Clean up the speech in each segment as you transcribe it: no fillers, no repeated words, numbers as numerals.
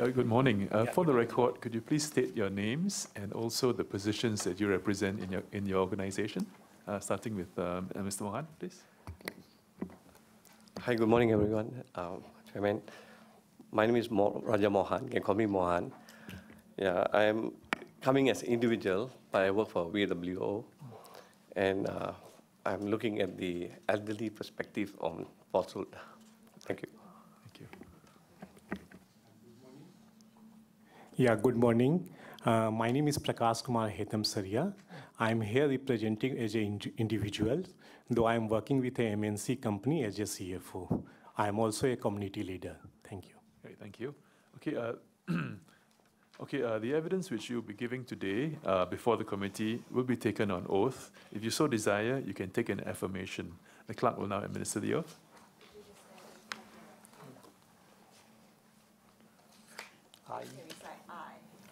Good morning. For the record, could you please state your names and also the positions that you represent in your organization? Starting with Mr. Mohan, please. Hi, good morning, everyone. Chairman, my name is Raja Mohan. You can call me Mohan. Yeah, I am coming as an individual, but I work for VWO, and I'm looking at the elderly perspective on falsehood. Thank you. Thank you. Yeah, good morning. My name is Prakash Kumar Hetam Saria. I'm here representing as an individual, though I'm working with a MNC company as a CFO. I'm also a community leader. Thank you. Okay, thank you. Okay, the evidence which you'll be giving today before the committee will be taken on oath. If you so desire, you can take an affirmation. The clerk will now administer the oath.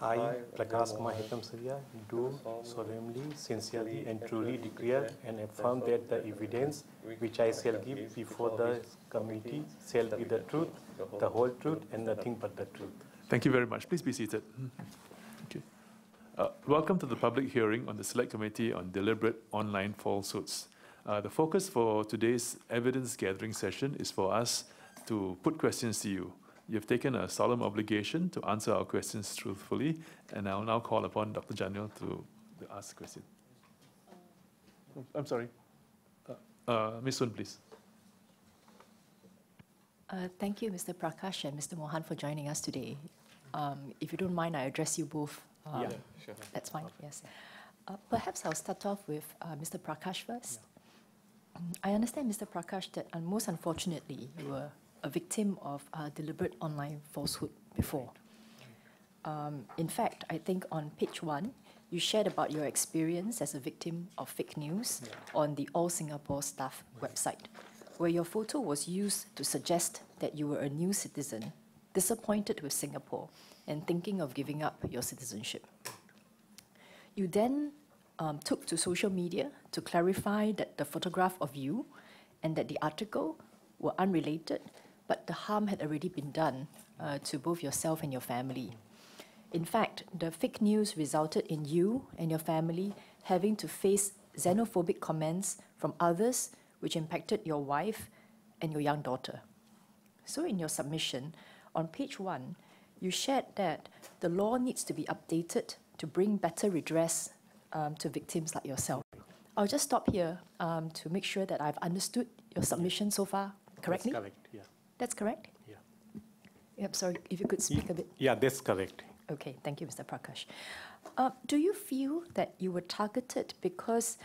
I, Prakash Kumar Hetam Saria, do solemnly, sincerely, and truly declare and affirm that the evidence which I shall give before the committee shall be the truth, the whole truth, and nothing but the truth. Thank you very much. Please be seated. Okay. Welcome to the public hearing on the Select Committee on Deliberate Online Falsehoods. The focus for today's evidence gathering session is for us to put questions to you. You have taken a solemn obligation to answer our questions truthfully, and I will now call upon Dr. Janil to ask the question. I'm sorry. Ms. Sun, please. Thank you, Mr. Prakash and Mr. Mohan, for joining us today. If you don't mind, I address you both. Yeah, sure. That's fine, yes. Perhaps I'll start off with Mr. Prakash first. Yeah. I understand, Mr. Prakash, that most unfortunately, you were a victim of deliberate online falsehood before. In fact, I think on page 1, you shared about your experience as a victim of fake news on the All Singapore Staff website, where your photo was used to suggest that you were a new citizen, disappointed with Singapore, and thinking of giving up your citizenship. You then took to social media to clarify that the photograph of you and that the article were unrelated, but the harm had already been done to both yourself and your family. In fact, the fake news resulted in you and your family having to face xenophobic comments from others, which impacted your wife and your young daughter. So in your submission, on page 1, you shared that the law needs to be updated to bring better redress to victims like yourself. I'll just stop here to make sure that I've understood your submission so far correctly. That's correct, yeah. That's correct? Yeah. Yep, sorry, if you could speak a bit. Yeah, that's correct. Okay, thank you, Mr. Prakash. Do you feel that you were targeted because,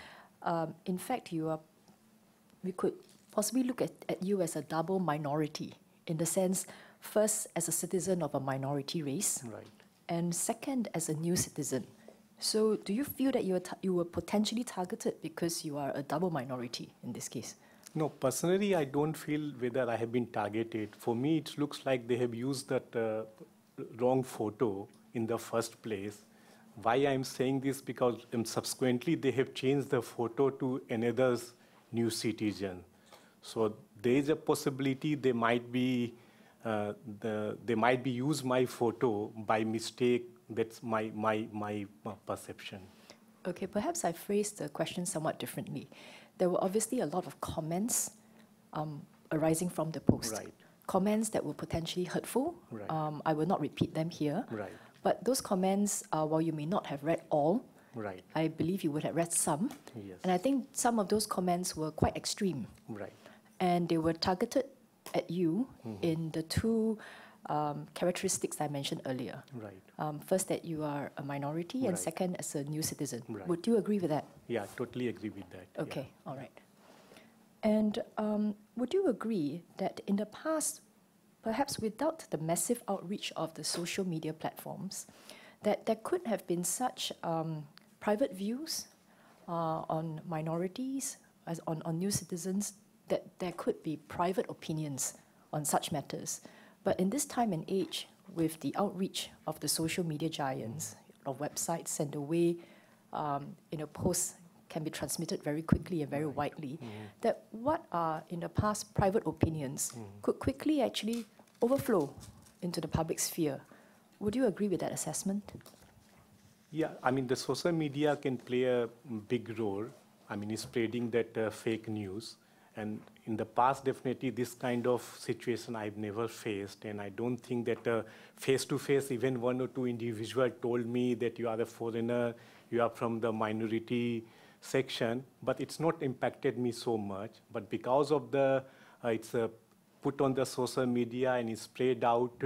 in fact, we could possibly look at you as a double minority, in the sense, first, as a citizen of a minority race, right, and second, as a new citizen. So do you feel that you were potentially targeted because you are a double minority in this case? No, personally, I don't feel whether I have been targeted. For me, it looks like they have used that wrong photo in the first place. Why I'm saying this? Because subsequently, they have changed the photo to another new citizen. So there is a possibility they might be use my photo by mistake. That's my perception. Okay, perhaps I phrased the question somewhat differently. There were obviously a lot of comments arising from the post. Right. Comments that were potentially hurtful. Right. I will not repeat them here. Right. But those comments, while you may not have read all, right, I believe you would have read some. Yes. And I think some of those comments were quite extreme. Right. And they were targeted at you in the two characteristics I mentioned earlier. Right. First, that you are a minority, and right, second, as a new citizen. Right. Would you agree with that? Yeah, totally agree with that. Okay, all right. And would you agree that in the past, perhaps without the massive outreach of the social media platforms, that there could have been such private views on minorities, on new citizens, that there could be private opinions on such matters? But in this time and age, with the outreach of the social media giants, of websites, and the way posts can be transmitted very quickly and very widely, that what are in the past private opinions could quickly actually overflow into the public sphere. Would you agree with that assessment? Yeah, I mean, the social media can play a big role. I mean, it's spreading that fake news. And in the past, definitely, this kind of situation I've never faced. And I don't think that face-to-face, even one or two individuals told me that you are a foreigner, you are from the minority section, but it's not impacted me so much. But because of the, it's put on the social media and it's spread out,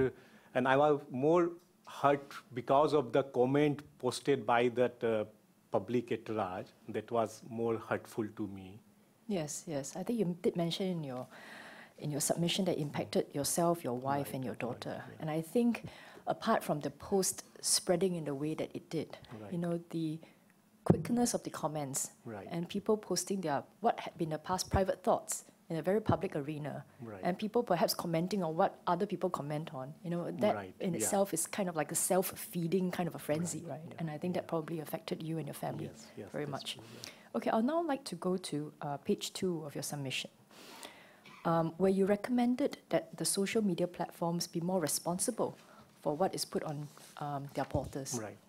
and I was more hurt because of the comment posted by that public at large that was more hurtful to me. Yes, yes. I think you did mention in your submission that impacted yourself, your wife, and your daughter. Right, yeah. And I think apart from the post spreading in the way that it did, Right. you know, the quickness of the comments Right. and people posting their what had been the past private thoughts in a very public arena, Right. and people perhaps commenting on what other people comment on, you know, that Right, in yeah. itself is kind of like a self-feeding kind of a frenzy, right? yeah, And I think that probably affected you and your family Yes, very that's much. true, yeah. Okay, I'll now like to go to page 2 of your submission, where you recommended that the social media platforms be more responsible for what is put on their portals. Right.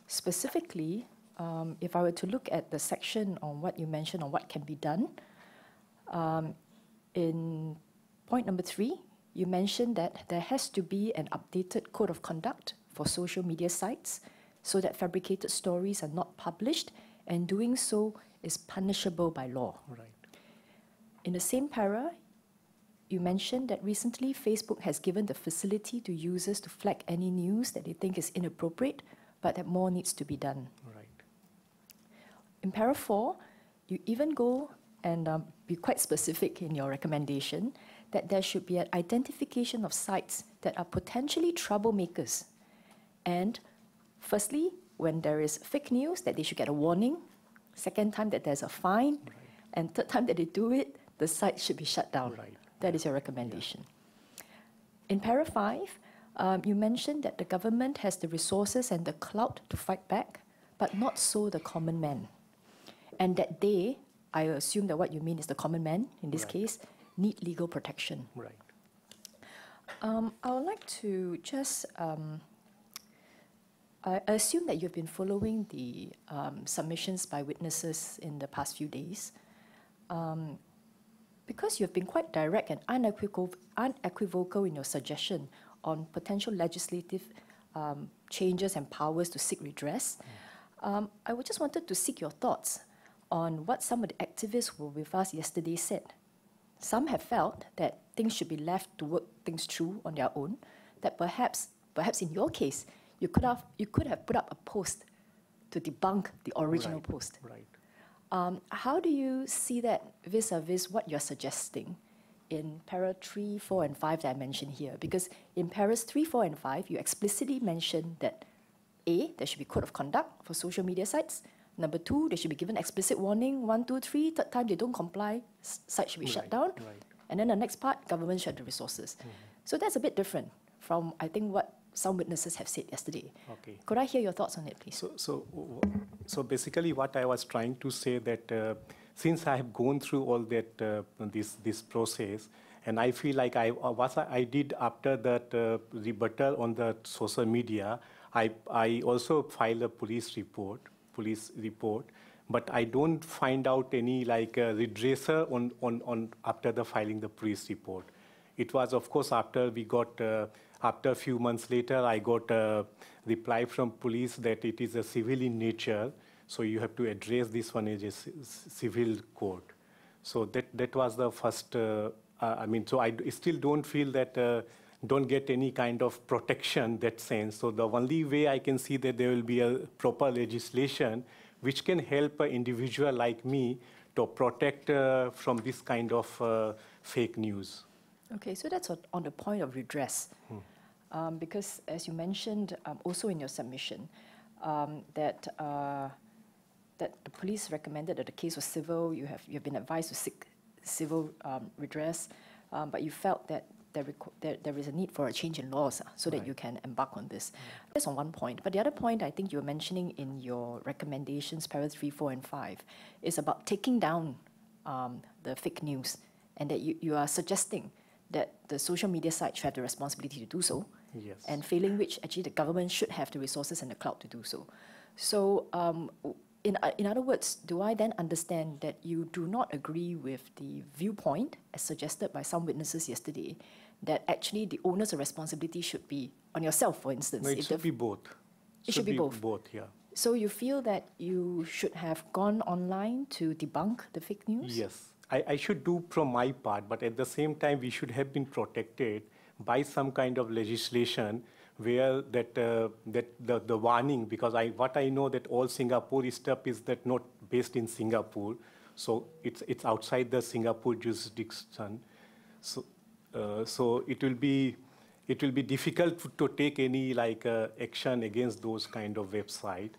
Specifically, if I were to look at the section on what you mentioned on what can be done, in point number 3, you mentioned that there has to be an updated code of conduct for social media sites so that fabricated stories are not published, and doing so is punishable by law. Right. In the same para, you mentioned that recently Facebook has given the facility to users to flag any news that they think is inappropriate, but that more needs to be done. Right. In para 4, you even go and be quite specific in your recommendation that there should be an identification of sites that are potentially troublemakers. And firstly, when there is fake news, that they should get a warning. Second time, that there's a fine. Right. And third time that they do it, the site should be shut down. Right. That is your recommendation. In para 5, you mentioned that the government has the resources and the clout to fight back, but not so the common man. And that they, I assume that what you mean is the common man, in this Right. case, need legal protection. Right. I would like to just, I assume that you've been following the submissions by witnesses in the past few days. Because you've been quite direct and unequivocal in your suggestion on potential legislative changes and powers to seek redress, I would just wanted to seek your thoughts on what some of the activists who were with us yesterday said. Some have felt that things should be left to work things through on their own, that perhaps in your case, you could have put up a post to debunk the original Right. post. Right. How do you see that vis-a-vis what you're suggesting in para 3, 4, and 5 that I mentioned here? Because in paras 3, 4, and 5, you explicitly mentioned that A, there should be code of conduct for social media sites. Number 2, they should be given explicit warning. 1, 2, 3, third time they don't comply, site should be shut Right, down. right. And then the next part, government should have the resources. So that's a bit different from, I think, what some witnesses have said yesterday. Okay. Could I hear your thoughts on it, please? So basically, what I was trying to say that since I have gone through all that this process, and I feel like what I did after that rebuttal on the social media, I also filed a police report, but I don't find out any like redresser on after the filing the police report. It was, of course, after we got. After a few months later, I got a reply from police that it is a civil in nature, so you have to address this one as a civil court. So that was the first, I mean, so I still don't feel that, don't get any kind of protection that sense. So the only way I can see that there will be a proper legislation which can help an individual like me to protect from this kind of fake news. Okay, so that's on the point of redress. Because as you mentioned also in your submission, that the police recommended that the case was civil, you have been advised to seek civil redress, but you felt that there is a need for a change in laws so that you can embark on this. That's on one point. But the other point I think you were mentioning in your recommendations, para 3, 4, and 5, is about taking down the fake news, and that you are suggesting that the social media site should have the responsibility to do so, Yes. And failing which, actually, the government should have the resources and the clout to do so. So, in other words, do I then understand that you do not agree with the viewpoint, as suggested by some witnesses yesterday, that actually the onus of responsibility should be on yourself, for instance? No, it should be both. It should be both. Both, yeah. So you feel that you should have gone online to debunk the fake news? Yes, I should do from my part, but at the same time, we should have been protected by some kind of legislation where that the warning, because what I know that all Singapore stuff is that not based in Singapore, so it's outside the Singapore jurisdiction. So it will be difficult to take any action against those kind of website.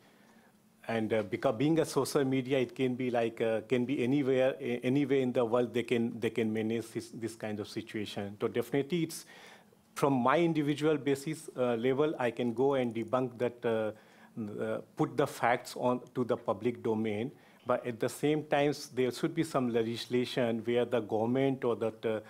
And because being a social media, it can be anywhere in the world they can manage this kind of situation. So definitely, it's from my individual basis level, I can go and debunk that, put the facts on to the public domain. But at the same time, there should be some legislation where the government or that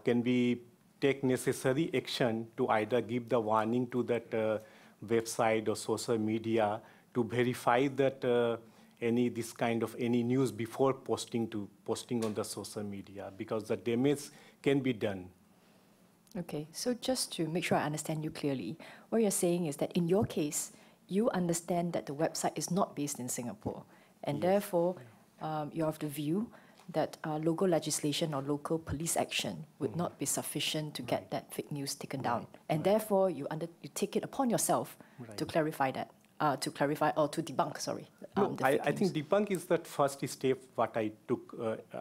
can be take necessary action to either give the warning to that website or social media to verify that any news before posting on the social media, because the damage can be done. Okay, so just to make sure I understand you clearly, what you're saying is that in your case, you understand that the website is not based in Singapore, and therefore you're of the view that local legislation or local police action would not be sufficient to get that fake news taken down, and therefore you take it upon yourself to clarify that. To clarify or to debunk, sorry. No, I think debunk is that first step what I took,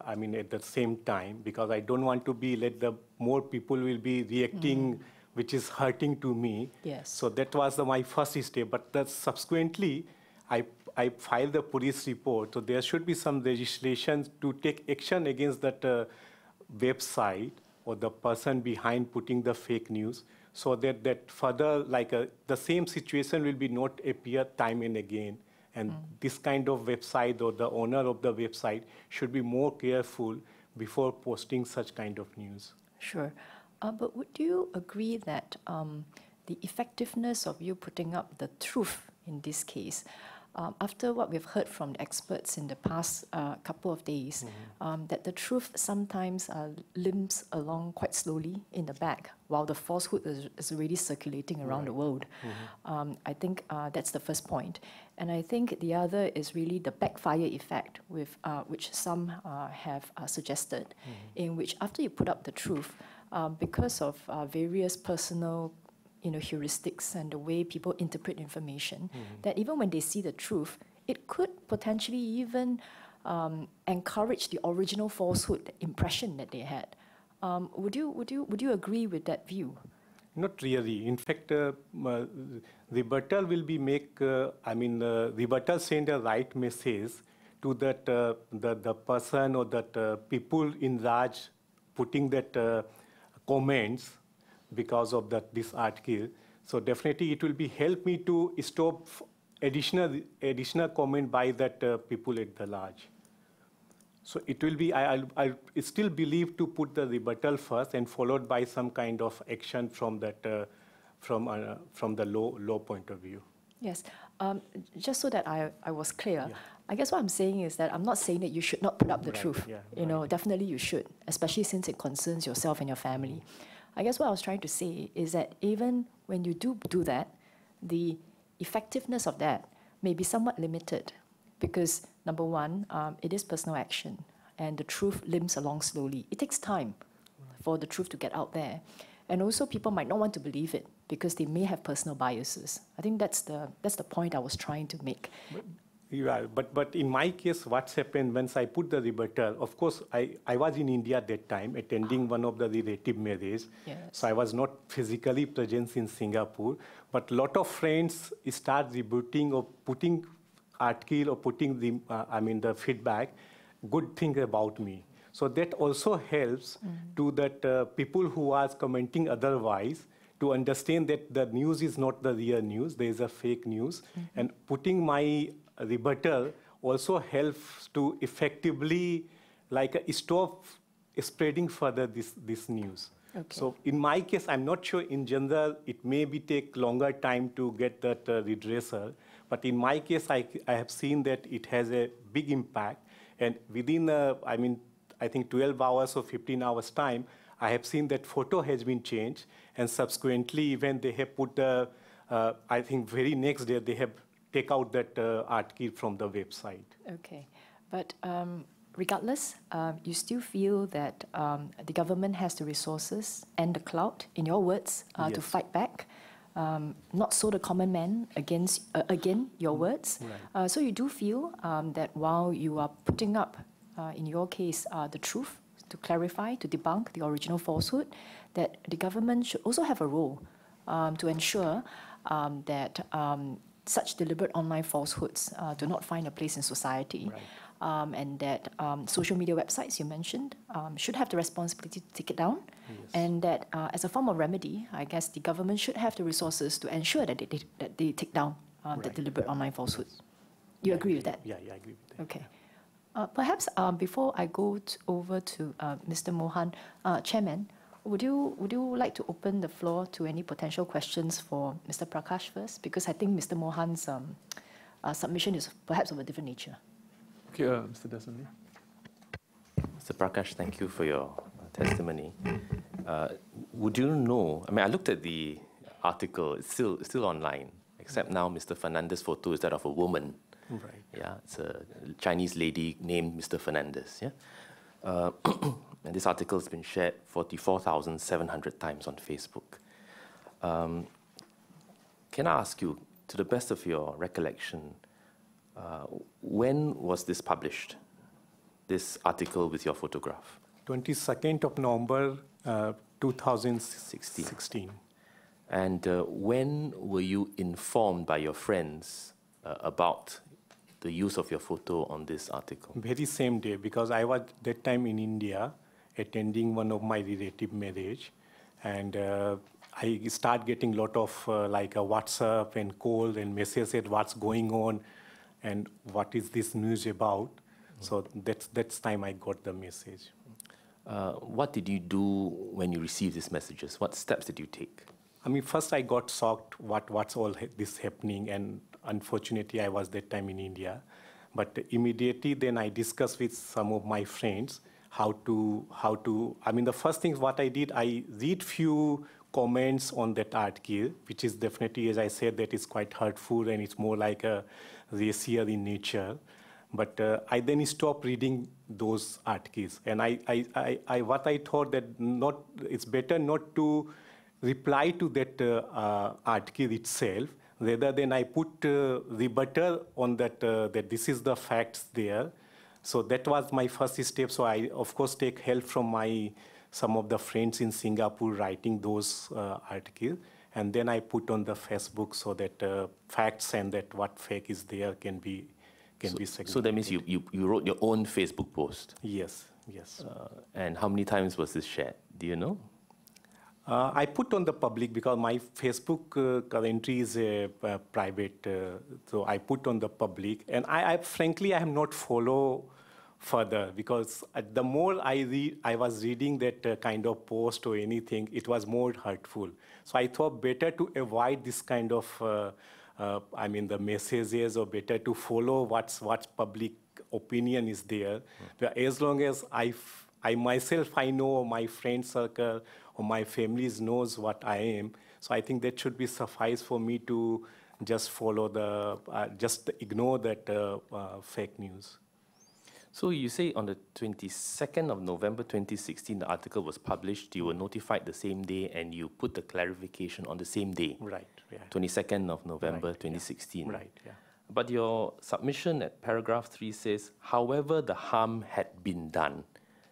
at the same time, because I don't want to be more people will be reacting, which is hurting to me. Yes. So that was my first step. But subsequently, I filed the police report. So there should be some legislation to take action against that website or the person behind putting the fake news, so that further, the same situation will be not appear time and again. And this kind of website or the owner of the website should be more careful before posting such kind of news. Sure. But would you agree that the effectiveness of you putting up the truth in this case, after what we've heard from the experts in the past couple of days, that the truth sometimes limps along quite slowly in the back, while the falsehood is already circulating around the world. I think that's the first point. And I think the other is really the backfire effect, with which some have suggested, in which after you put up the truth, because of various personal heuristics and the way people interpret information, that even when they see the truth, it could potentially even encourage the original falsehood impression that they had. Would you agree with that view? Not really. In fact, rebuttal will be rebuttal send a right message to that the person or that people in large putting that comments because of this article. So definitely it will be help me to stop additional comment by that people at the large. So it will be, I still believe to put the rebuttal first and followed by some kind of action from that, from the law point of view. Yes, just so that I was clear, I guess what I'm saying is that I'm not saying that you should not put up the truth. Definitely you should, especially since it concerns yourself and your family. I guess what I was trying to say is that even when you do that, the effectiveness of that may be somewhat limited, because number one, it is personal action, and the truth limps along slowly. It takes time for the truth to get out there. And also people might not want to believe it because they may have personal biases. I think that's the point I was trying to make. But in my case, what's happened once I put the rebuttal, of course, I was in India at that time attending one of the relative marriage. Yes. So I was not physically present in Singapore, but a lot of friends start rebutting or putting article or putting the feedback, good thing about me. So that also helps to that people who are commenting otherwise to understand that the news is not the real news, there is a fake news. And putting my rebuttal also helps to effectively stop spreading further this news. Okay. So in my case, I'm not sure in general, it may be take longer time to get that redressal. But in my case, I have seen that it has a big impact. And within, I think 12 hours or 15 hours time, I have seen that photo has been changed. And subsequently, even they have put, I think very next day, they have take out that article from the website. Okay. But regardless, you still feel that the government has the resources and the clout, in your words, to Yes. fight back. Not so the common man against, again, your words. Right. So you do feel that while you are putting up, in your case, the truth to clarify, to debunk the original falsehood, that the government should also have a role to ensure that such deliberate online falsehoods do not find a place in society. Right. And that social media websites you mentioned should have the responsibility to take it down, Yes. and that as a form of remedy, I guess the government should have the resources to ensure that they take down the Right. deliberate online falsehoods. You agree with that? Yeah, I agree with that. Okay. Perhaps before I go over to Mr. Mohan, Chairman, would you like to open the floor to any potential questions for Mr. Prakash first? Because I think Mr. Mohan's submission is perhaps of a different nature. Okay, Mr. Dasani. Mr. Prakash, thank you for your testimony. Would you know, I mean, I looked at the article, it's still online, except now Mr. Fernandez's photo is that of a woman. Right. Yeah, it's a Chinese lady named Mr. Fernandez, yeah? And this article has been shared 44,700 times on Facebook. Can I ask you, to the best of your recollection, when was this published, this article with your photograph? 22nd of November, 2016. And when were you informed by your friends about the use of your photo on this article? Very same day, because I was that time in India attending one of my relative marriage, and I start getting a lot of like a WhatsApp and call and messages what's going on and what is this news about. So that's time I got the message. What did you do when you received these messages? What steps did you take? I mean, first I got shocked what's all this happening, and unfortunately I was that time in India. But immediately then I discussed with some of my friends how to, I mean, the first thing what I did, I read few comments on that article, which is definitely, as I said, that is quite hurtful and it's more like a racial in nature. But I then stopped reading those articles, and what I thought that it's better not to reply to that article itself, rather than I put rebuttal on that that this is the facts there. So that was my first step. So I of course take help from some of the friends in Singapore writing those articles, and then I put on the Facebook so that facts and that what fake is there can be segregated. So that means you wrote your own Facebook post? Yes. And how many times was this shared? Do you know? I put on the public because my Facebook currently is private, so I put on the public. And I frankly, I have not follow further, because the more I was reading that kind of post or anything, it was more hurtful. So I thought better to avoid this kind of, the messages, or better to follow what's public opinion is there. But as long as I myself, I know, my friend circle or my family knows what I am, so I think that should be suffice for me to just follow just ignore that fake news. So you say on the 22nd of November 2016, the article was published, you were notified the same day, and you put the clarification on the same day. Right, yeah. 22nd of November Right, 2016. Right, yeah. But your submission at paragraph 3 says, however, the harm had been done.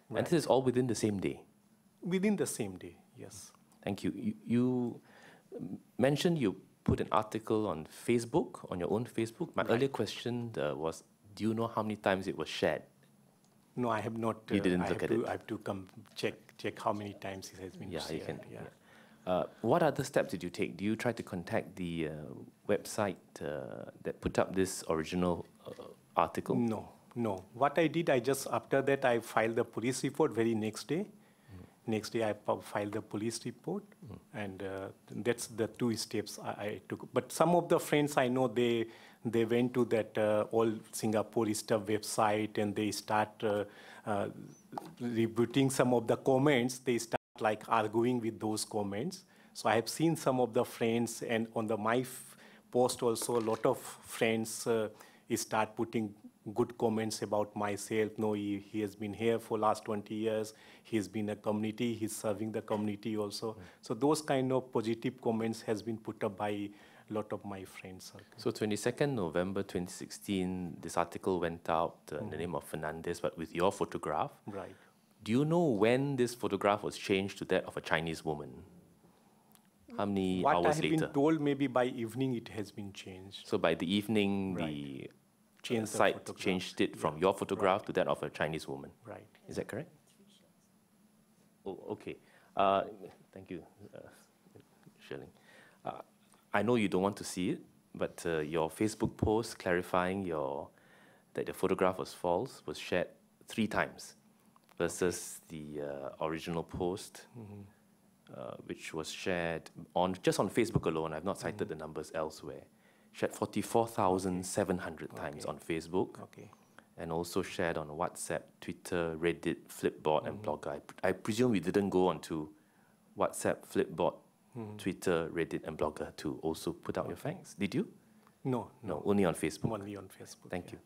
Right. And this is all within the same day. Within the same day, yes. Thank you. You mentioned you put an article on Facebook, on your own Facebook. My earlier question was, do you know how many times it was shared? No, I have not. You didn't look at it. I have to come check how many times it has been shared. You can. Yeah. What other steps did you take? Do you try to contact the website that put up this original article? No. What I did, after that, I filed the police report very next day. Next day, I filed the police report, and that's the 2 steps I took. But some of the friends I know, they went to that all Singapore stuff website, and they start rebutting some of the comments. They start like arguing with those comments. So I have seen some of the friends, and on my post also, a lot of friends start putting good comments about myself. No, he has been here for last 20 years. He's been a community. He's serving the community also. So those kind of positive comments has been put up by a lot of my friends. So 22nd November 2016, this article went out in the name of Fernandez, but with your photograph. Right. Do you know when this photograph was changed to that of a Chinese woman? How many What I hours have later? been told, maybe by evening it has been changed. So by the evening, Right. the Changed the site photograph. changed it from your photograph to that of a Chinese woman. Right. Is that correct? Oh, okay. Thank you, Shirley. I know you don't want to see it, but your Facebook post clarifying that the photograph was false was shared 3 times versus the original post, which was shared just on Facebook alone. I've not cited the numbers elsewhere. Shared 44,700 times on Facebook. Okay. And also shared on WhatsApp, Twitter, Reddit, Flipboard, and Blogger. I presume you didn't go onto WhatsApp, Flipboard, Twitter, Reddit, and Blogger to also put out your facts. Did you? No, No, only on Facebook. only on Facebook. Thank you.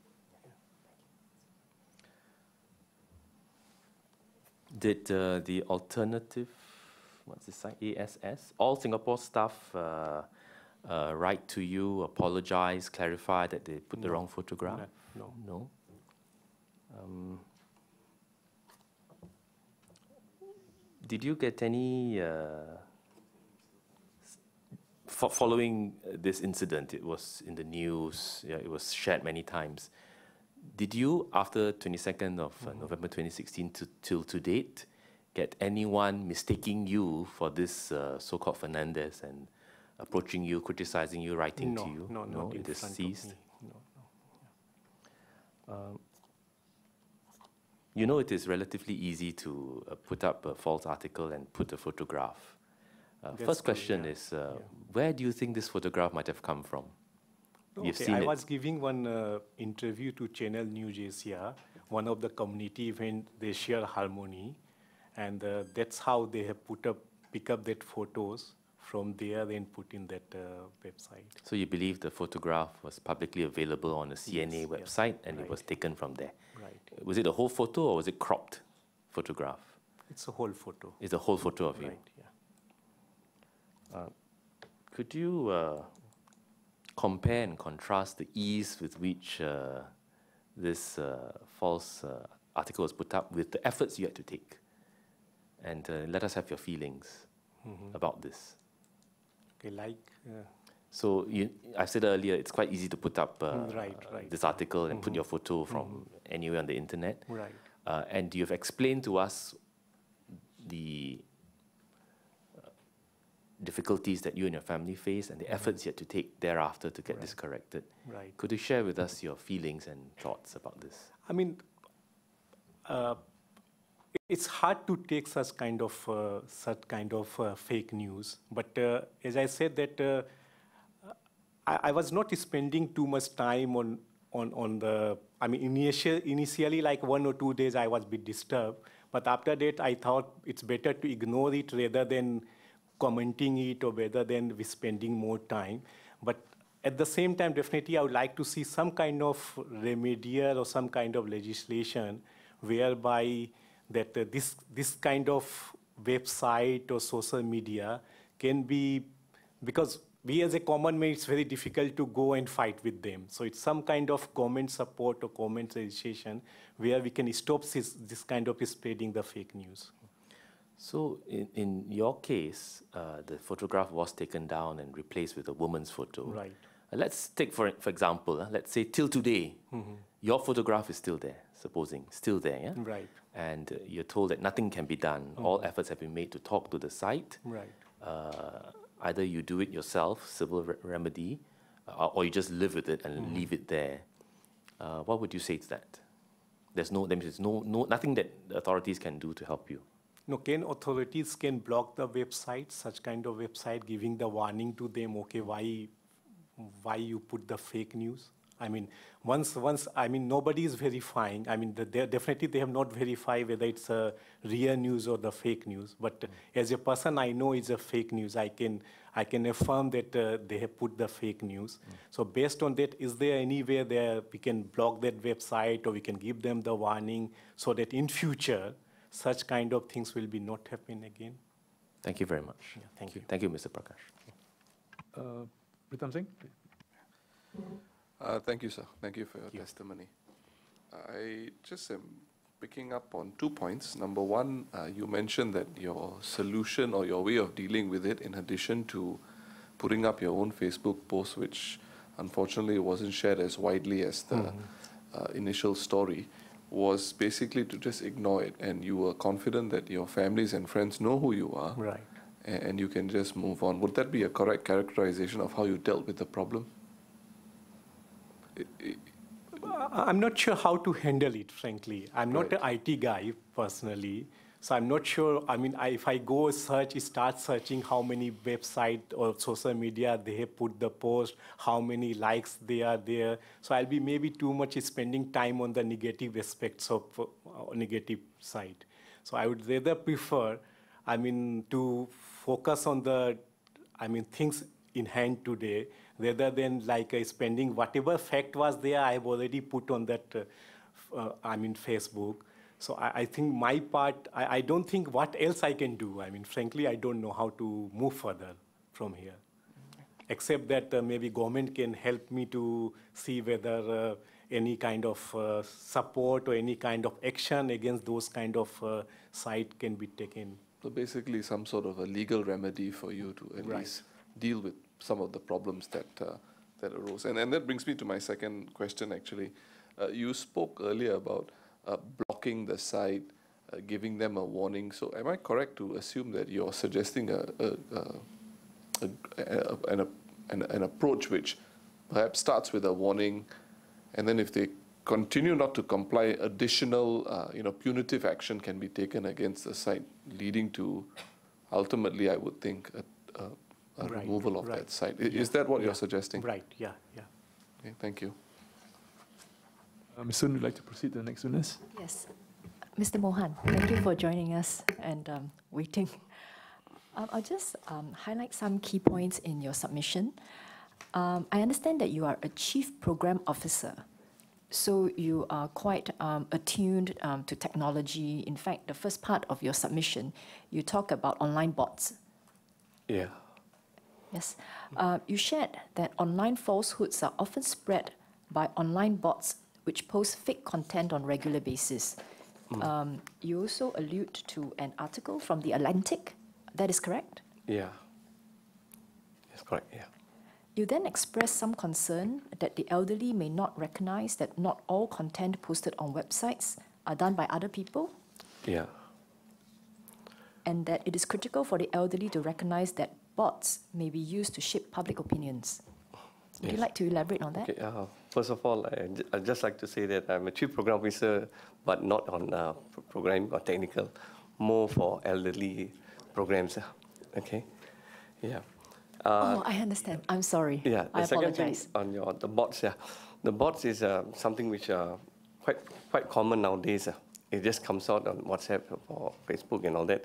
Did the alternative, what's this site, ASS, all Singapore staff write to you, apologize, clarify that they put the wrong photograph? No. No. Did you get any, following this incident, it was in the news, it was shared many times. Did you, after 22nd of November 2016 till to date, get anyone mistaking you for this so-called Fernandez and approaching you, criticizing you, writing to you? No, not in it is front of ceased. me. No. You know, it is relatively easy to put up a false article and put a photograph. That's First true, question yeah. is, where do you think this photograph might have come from? You've Okay, seen I it. was giving one interview to Channel News Asia, one of the community event, they share harmony, and that's how they have pick up that photos from there and put in that website. So you believe the photograph was publicly available on the CNA Yes, website and it right. was taken from there? Right. Was it a whole photo or was it cropped photograph? It's a whole photo. It's a whole photo of you. Right, yeah. Could you compare and contrast the ease with which this false article was put up with the efforts you had to take? And let us have your feelings about this. Okay, like, So I said earlier, it's quite easy to put up right. this article and put your photo from anywhere on the internet. right. And you've explained to us the difficulties that you and your family face and the efforts you had to take thereafter to get this corrected. Right. Could you share with us your feelings and thoughts about this? I mean, it's hard to take such kind of fake news. But as I said, that I was not spending too much time on the. I mean, initially, like 1 or 2 days, I was a bit disturbed. But after that, I thought it's better to ignore it rather than commenting it or rather than spending more time. But at the same time, definitely, I would like to see some kind of remedial or some kind of legislation whereby that this kind of website or social media can be, because we as a common man, it's very difficult to go and fight with them. So it's some kind of comment support or comment legislation where we can stop this kind of spreading the fake news. So in your case, the photograph was taken down and replaced with a woman's photo. Right. Let's take, for example, let's say till today, your photograph is still there, supposing, still there, yeah? Right. And you're told that nothing can be done. All efforts have been made to talk to the site. Right. Either you do it yourself, civil remedy, or you just live with it and leave it there. What would you say to that? There's nothing that the authorities can do to help you. No, can authorities can block the website, such kind of website, giving the warning to them, okay, why you put the fake news? I mean, I mean, nobody is verifying. I mean, definitely they have not verified whether it's a real news or the fake news. But as a person, I know it's a fake news. I can affirm that they have put the fake news. So based on that, is there any way there we can block that website or we can give them the warning so that in future, such kind of things will be not happen again? Thank you very much. Yeah, thank you. Thank you, Mr. Prakash. Pritam Singh? Thank you, sir. Thank you for your testimony. I just am picking up on 2 points. Number one, you mentioned that your solution or your way of dealing with it, in addition to putting up your own Facebook post, which unfortunately wasn't shared as widely as the initial story, was basically to just ignore it. And you were confident that your families and friends know who you are. Right. And you can just move on. Would that be a correct characterization of how you dealt with the problem? I'm not sure how to handle it, frankly. I'm not an IT guy personally, so I'm not sure. I mean, if I go start searching how many website or social media they have put the post, how many likes they are there. So I'll be maybe too much spending time on the negative aspects of negative side. So I would rather prefer, I mean, to focus on the, I mean, things in hand today, rather than like spending whatever fact was there, I have already put on that, I mean, Facebook. So I think my part, I don't think what else I can do. I mean, frankly, I don't know how to move further from here. Except that maybe government can help me to see whether any kind of support or any kind of action against those kind of site can be taken. So basically some sort of a legal remedy for you to at least deal with some of the problems that arose. And that brings me to my second question, actually. You spoke earlier about blocking the site, giving them a warning. So am I correct to assume that you're suggesting an approach which perhaps starts with a warning, and then if they continue not to comply, additional punitive action can be taken against the site, leading to ultimately, I would think, a removal of that site. Is that what you're suggesting? Right, yeah. Okay, thank you. Ms. Sun, would you like to proceed to the next witness? Yes. Mr. Mohan, thank you for joining us and waiting. I'll just highlight some key points in your submission. I understand that you are a Chief Program Officer, so you are quite attuned to technology. In fact, the first part of your submission, you talk about online bots. Yeah. Yes. You shared that online falsehoods are often spread by online bots which post fake content on regular basis. You also allude to an article from The Atlantic. That is correct? Yeah. That's correct, yeah. You then express some concern that the elderly may not recognize that not all content posted on websites are done by other people. Yeah. And that it is critical for the elderly to recognize that bots may be used to shape public opinions. Would you like to elaborate on that? Okay, first of all, I'd just like to say that I'm a Chief Program Officer, but not on programming or technical, more for elderly programs. Okay, yeah. Oh, I understand. I'm sorry. Yeah, I the second thing apologize. on the bots, the bots is something which quite common nowadays. It just comes out on WhatsApp or Facebook and all that.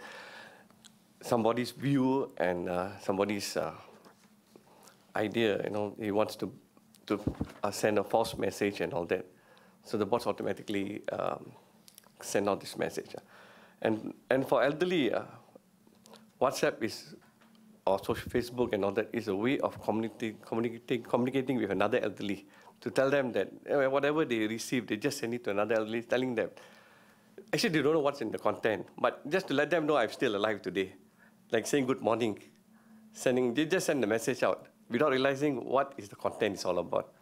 Somebody's view and somebody's idea, he wants to send a false message and all that. So the bots automatically send out this message. And for elderly, WhatsApp is, or social Facebook and all that, is a way of communicating with another elderly to tell them that whatever they receive, they just send it to another elderly, telling them. Actually, they don't know what's in the content, but just to let them know I'm still alive today. Like saying good morning, they just send the message out without realizing what is the content is all about.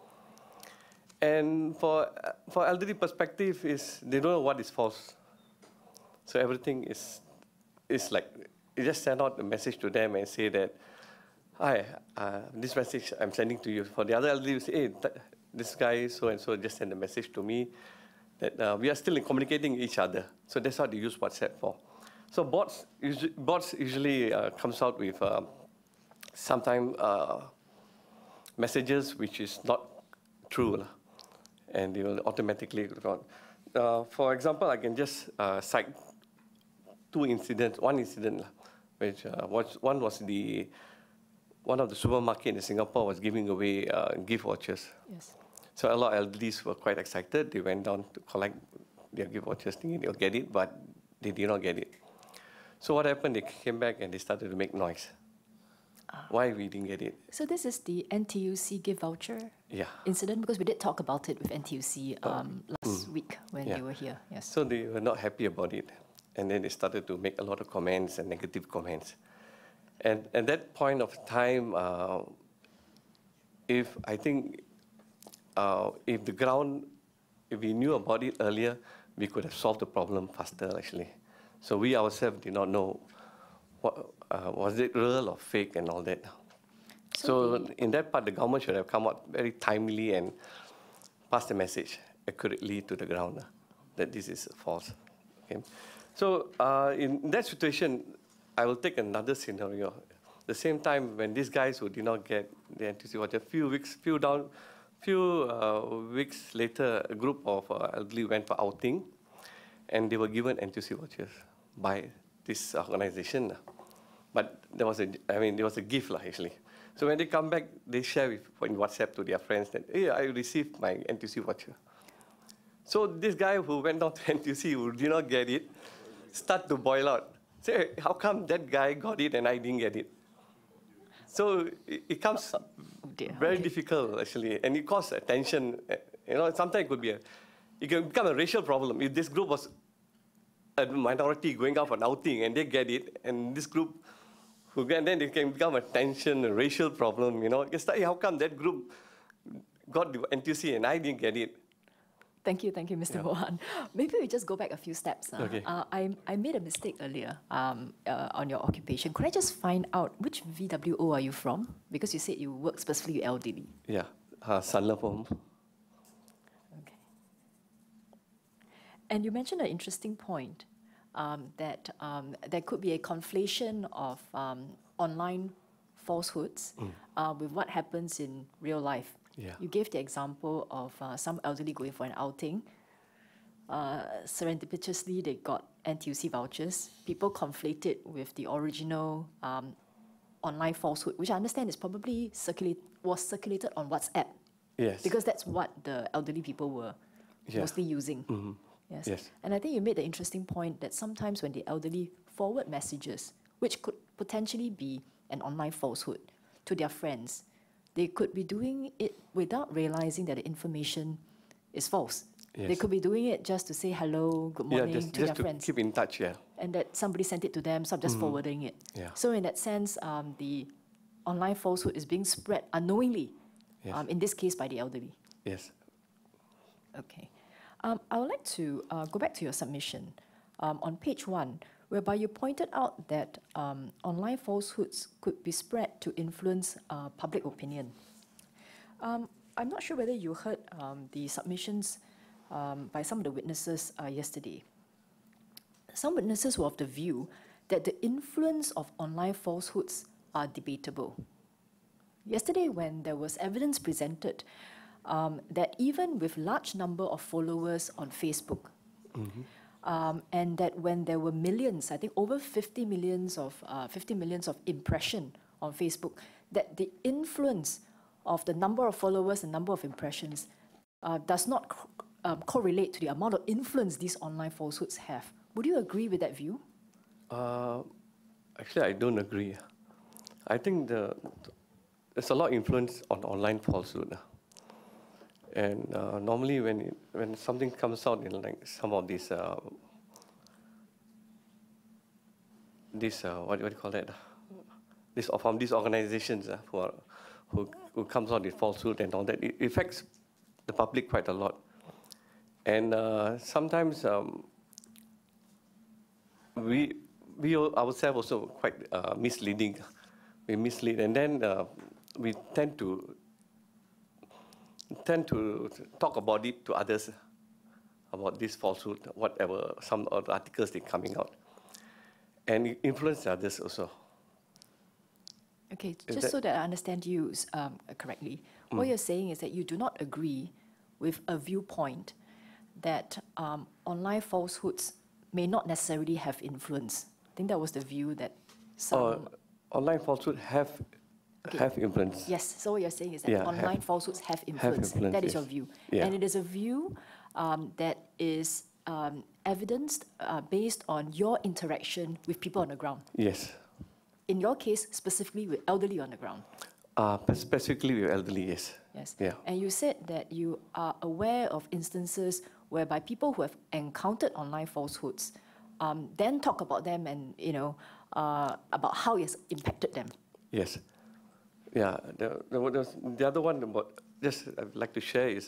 And for elderly perspective, is they don't know what is false. So everything is like, you just send out a message to them and say that, hi, this message I'm sending to you. For the other elderly, you say, hey, this guy so-and-so just send a message to me that we are still communicating with each other. So that's what they use WhatsApp for. So bots usually comes out with sometimes messages which is not true, lah, and they will automatically record. For example, I can just cite one incident, lah, which one of the supermarket in Singapore was giving away gift vouchers. Yes. So a lot of elderlies were quite excited. They went down to collect their gift vouchers, thinking they'll get it, but they did not get it. So what happened? They came back and they started to make noise. Why we didn't get it? So this is the NTUC gift voucher incident, because we did talk about it with NTUC last week when they were here. Yes. So they were not happy about it, and then they started to make a lot of comments and negative comments. And at that point of time, if we knew about it earlier, we could have solved the problem faster, actually. So we ourselves did not know was it real or fake and all that. So in that part, the government should have come out very timely and passed the message accurately to the ground that this is false. Okay. So in that situation, I will take another scenario. The same time, when these guys who did not get the NTUC voucher, few weeks later, a group of elderly went for outing, and they were given NTUC vouchers by this organization. But there was a gift, actually. So when they come back, they share in WhatsApp to their friends that, hey, I received my NTUC voucher. So this guy who went down to NTUC, who did not get it, start to boil out. Say, hey, how come that guy got it and I didn't get it? So it becomes very difficult, actually, and it causes attention. Sometimes it can become a racial problem. If this group was a minority going out for an outing and they get it, and this group then it can become a tension, a racial problem. It's like, hey, how come that group got the NTUC and I didn't get it? Thank you, Mr. Mohan. Maybe we just go back a few steps. Okay. I made a mistake earlier on your occupation. Could I just find out which VWO are you from? Because you said you work specifically with elderly. Yeah, Sunlove Home. Okay. And you mentioned an interesting point that there could be a conflation of online falsehoods with what happens in real life. Yeah. You gave the example of some elderly going for an outing. Serendipitously, they got NTUC vouchers. People conflate it with the original online falsehood, which I understand is probably was circulated on WhatsApp. Yes. Because that's what the elderly people were mostly using. Mm-hmm. Yes. And I think you made the interesting point that sometimes when the elderly forward messages, which could potentially be an online falsehood, to their friends, they could be doing it without realizing that the information is false. Yes. They could be doing it just to say hello, good morning to their just to friends. keep in touch, And that somebody sent it to them, so I'm just forwarding it. Yeah. So in that sense, the online falsehood is being spread unknowingly, in this case by the elderly. Yes. Okay. I would like to go back to your submission on page 1, whereby you pointed out that online falsehoods could be spread to influence public opinion. I'm not sure whether you heard the submissions by some of the witnesses yesterday. Some witnesses were of the view that the influence of online falsehoods are debatable. Yesterday, when there was evidence presented that even with large number of followers on Facebook, and that when there were millions, I think over 50 millions of impression on Facebook, that the influence of the number of followers and number of impressions does not correlate to the amount of influence these online falsehoods have. Would you agree with that view? Actually, I don't agree. I think there's a lot of influence on online falsehood. And normally when something comes out in like some of these, what do you call that? From these organizations who comes out with falsehood and all that, it affects the public quite a lot. And sometimes we ourselves also quite misleading. We mislead, and then we tend to talk about it to others, about this falsehood, whatever, some of the articles that are coming out. and influence others also. Okay, Is just that- so that I understand you correctly, what you're saying is that you do not agree with a viewpoint that online falsehoods may not necessarily have influence. I think that was the view that some... Online falsehood have influence. Yes, so what you're saying is that Yeah, online falsehoods have influence. influence, That is your yes. view. Yeah. And it is a view that is evidenced based on your interaction with people on the ground. Yes. In your case, specifically with elderly on the ground. Specifically with elderly, yes. Yes. Yeah. And you said that you are aware of instances whereby people who have encountered online falsehoods then talk about them and, about how it has impacted them. Yes. Yeah. The other one about I'd like to share is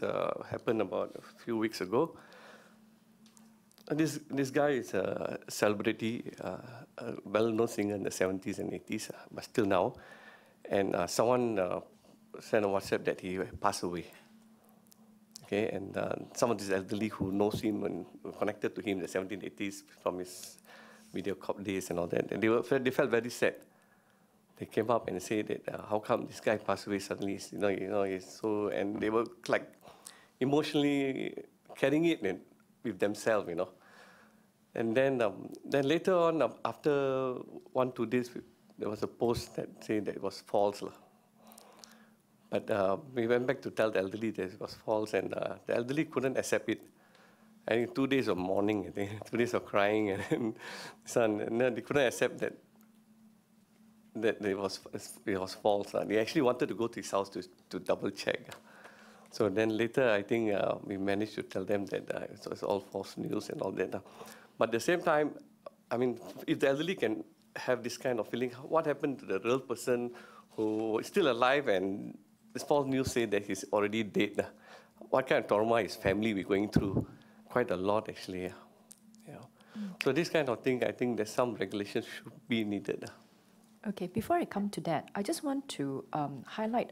happened about a few weeks ago. This guy is a celebrity, a well-known singer in the 70s and 80s, but still now. And someone sent a WhatsApp that he passed away. Okay, and some of these elderly who knows him and were connected to him in the 70s, 80s from his MediaCorp days and all that, and they felt very sad. They came up and said that how come this guy passed away suddenly? He's so, and they were like emotionally carrying it with themselves, And then later on, after 1-2 days, there was a post that said that it was false. But we went back to tell the elderly that it was false, and the elderly couldn't accept it. I think 2 days of mourning, I think, 2 days of crying, and they couldn't accept that it was false. They actually wanted to go to his house to double check. So then later, I think we managed to tell them that it was all false news and all that. But at the same time, I mean, if the elderly can have this kind of feeling, what happened to the real person who is still alive and this false news say that he's already dead? What kind of trauma his family be going through? Quite a lot, actually. Yeah. So this kind of thing, I think there's some regulation should be needed. Okay, before I come to that, I just want to highlight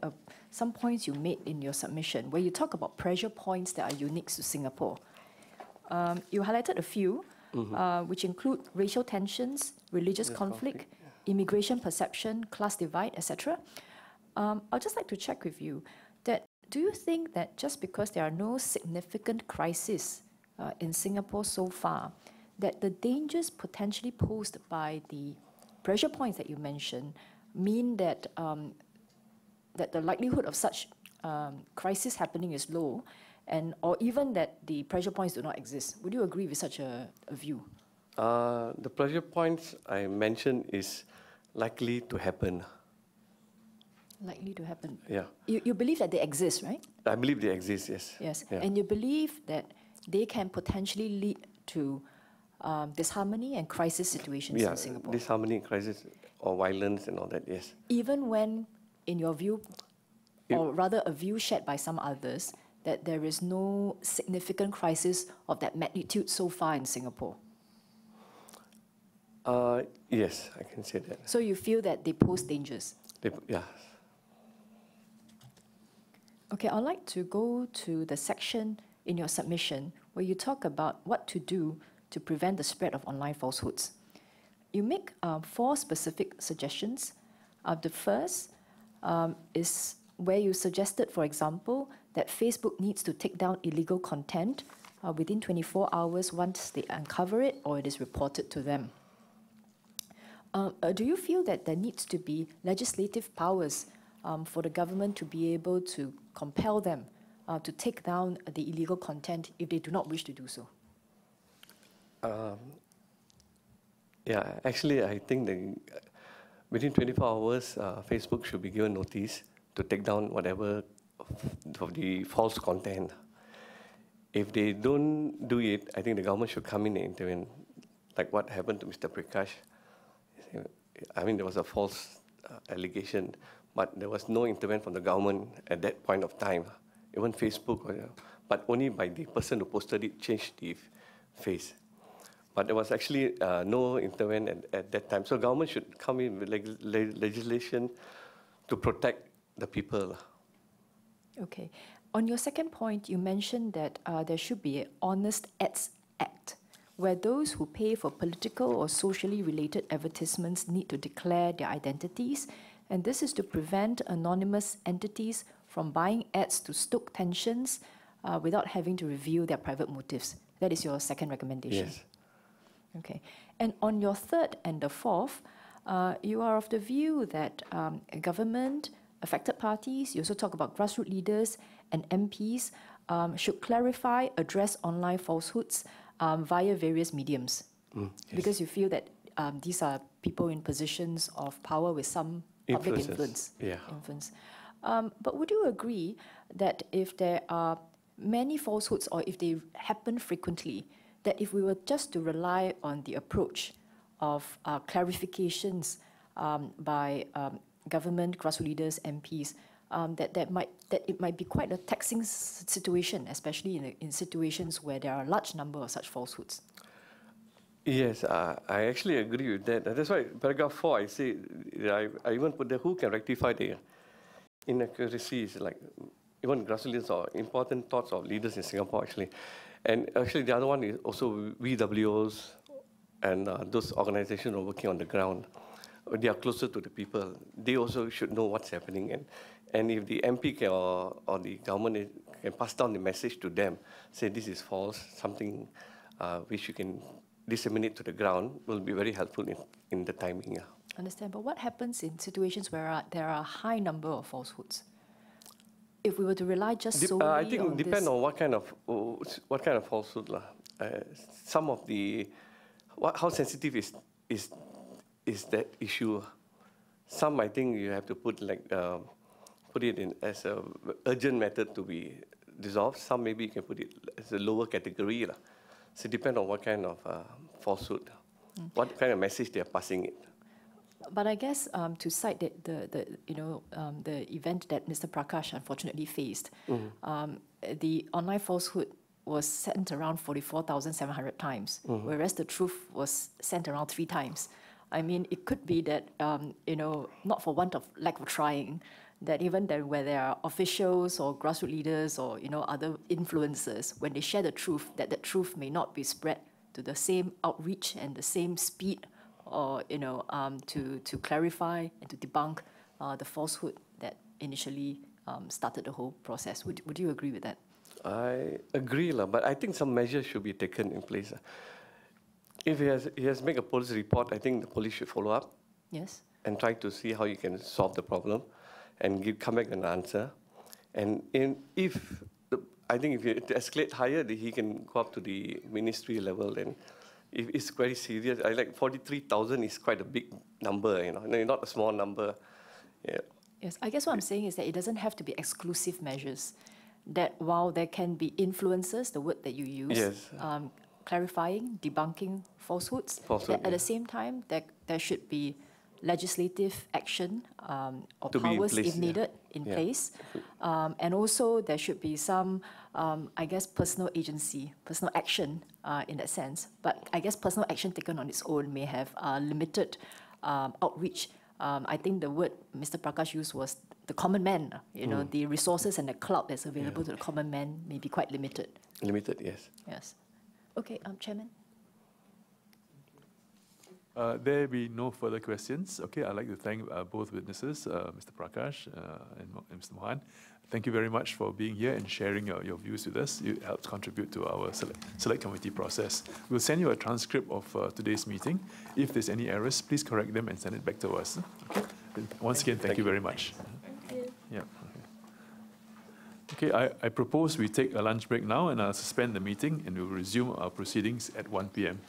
some points you made in your submission, where you talk about pressure points that are unique to Singapore. You highlighted a few, which include racial tensions, religious conflict, immigration perception, class divide, etc. I'd just like to check with you that do you think that just because there are no significant crises in Singapore so far, that the dangers potentially posed by the pressure points that you mentioned mean that that the likelihood of such crisis happening is low, or even that the pressure points do not exist? Would you agree with such a view? The pressure points I mentioned is likely to happen. Likely to happen. Yeah. You believe that they exist, right? I believe they exist, yes. Yes. Yeah. And you believe that they can potentially lead to disharmony and crisis situations in Singapore? Disharmony, crisis, or violence and all that, yes. Even when, in your view, or rather a view shared by some others, that there is no significant crisis of that magnitude so far in Singapore? Yes, I can say that. So you feel that they pose dangers? Yeah. Okay, I'd like to go to the section in your submission where you talk about what to do to prevent the spread of online falsehoods. You make 4 specific suggestions. The first is where you suggested, for example, that Facebook needs to take down illegal content within 24 hours once they uncover it or it is reported to them. Do you feel that there needs to be legislative powers for the government to be able to compel them to take down the illegal content if they do not wish to do so? Yeah, actually, I think within 24 hours, Facebook should be given notice to take down whatever of the false content. If they don't do it, I think the government should come in and intervene, like what happened to Mr. Prakash. I mean, there was a false allegation, but there was no intervention from the government at that point of time. Even Facebook, but only by the person who posted it changed the face. But there was actually no intervention at that time. So government should come in with legislation to protect the people. Okay. On your second point, you mentioned that there should be an Honest Ads Act. where those who pay for political or socially related advertisements need to declare their identities, and this is to prevent anonymous entities from buying ads to stoke tensions without having to reveal their private motives. That is your second recommendation. Yes. Okay. And on your third and the fourth, you are of the view that government, affected parties, you also talk about grassroots leaders and MPs, should clarify, address online falsehoods via various mediums. Yes. Because you feel that these are people in positions of power with some public influence. Yeah. But would you agree that if there are many falsehoods or if they happen frequently, that if we were just to rely on the approach of clarifications by government, grassroots leaders, MPs, that it might be quite a taxing situation, especially in situations where there are a large number of such falsehoods? Yes, I actually agree with that. That's why paragraph 4, I say, I even put there, who can rectify the inaccuracies, like even grassroots leaders or important thoughts of leaders in Singapore, actually. And actually, the other one is also VWOs and those organizations who are working on the ground. They are closer to the people. They also should know what's happening. And if the MP can, or the government can pass down the message to them, say this is false, something which you can disseminate to the ground, will be very helpful in the timing. Yeah. Understand, but what happens in situations where there are a high number of falsehoods? If we were to rely just solely I think on it depends on what kind of falsehood. Some of the, how sensitive is that issue? Some, I think you have to put it in as a urgent method to be dissolved. Some maybe you can put it as a lower category. So it depends on what kind of falsehood, what kind of message they are passing it. But I guess to cite the event that Mr. Prakash unfortunately faced, the online falsehood was sent around 44,700 times, whereas the truth was sent around 3 times. I mean, it could be that not for want of lack of trying, that even where there are officials or grassroots leaders or other influencers, when they share the truth, that the truth may not be spread to the same outreach and the same speed, or to clarify and to debunk the falsehood that initially started the whole process. Would you agree with that? I agree, but I think some measures should be taken in place. If he has made a police report, I think the police should follow up. Yes. And try to see how you can solve the problem, and come back with an answer. And I think if you escalate higher, he can go up to the ministry level. And if it's very serious, 43,000 is quite a big number, not a small number. Yeah. Yes, I guess what I'm saying is that it doesn't have to be exclusive measures. That while there can be influences, the word that you use, yes. Clarifying, debunking falsehoods, that at the same time there should be legislative action or to powers, place, if needed, in place. And also there should be some, I guess, personal agency, personal action in that sense. But I guess personal action taken on its own may have limited outreach. I think the word Mr. Prakash used was the common man. The resources and the clout that's available to the common man may be quite limited. Limited, yes. Yes. Okay, Chairman. There be no further questions. Okay, I'd like to thank both witnesses, Mr. Prakash and Mr. Mohan. Thank you very much for being here and sharing your views with us. It helps contribute to our select committee process. We'll send you a transcript of today's meeting. If there's any errors, please correct them and send it back to us. Okay. Once again, thank you very much. Thank you. Yeah. Okay, I propose we take a lunch break now, and I'll suspend the meeting, and we'll resume our proceedings at 1 p.m.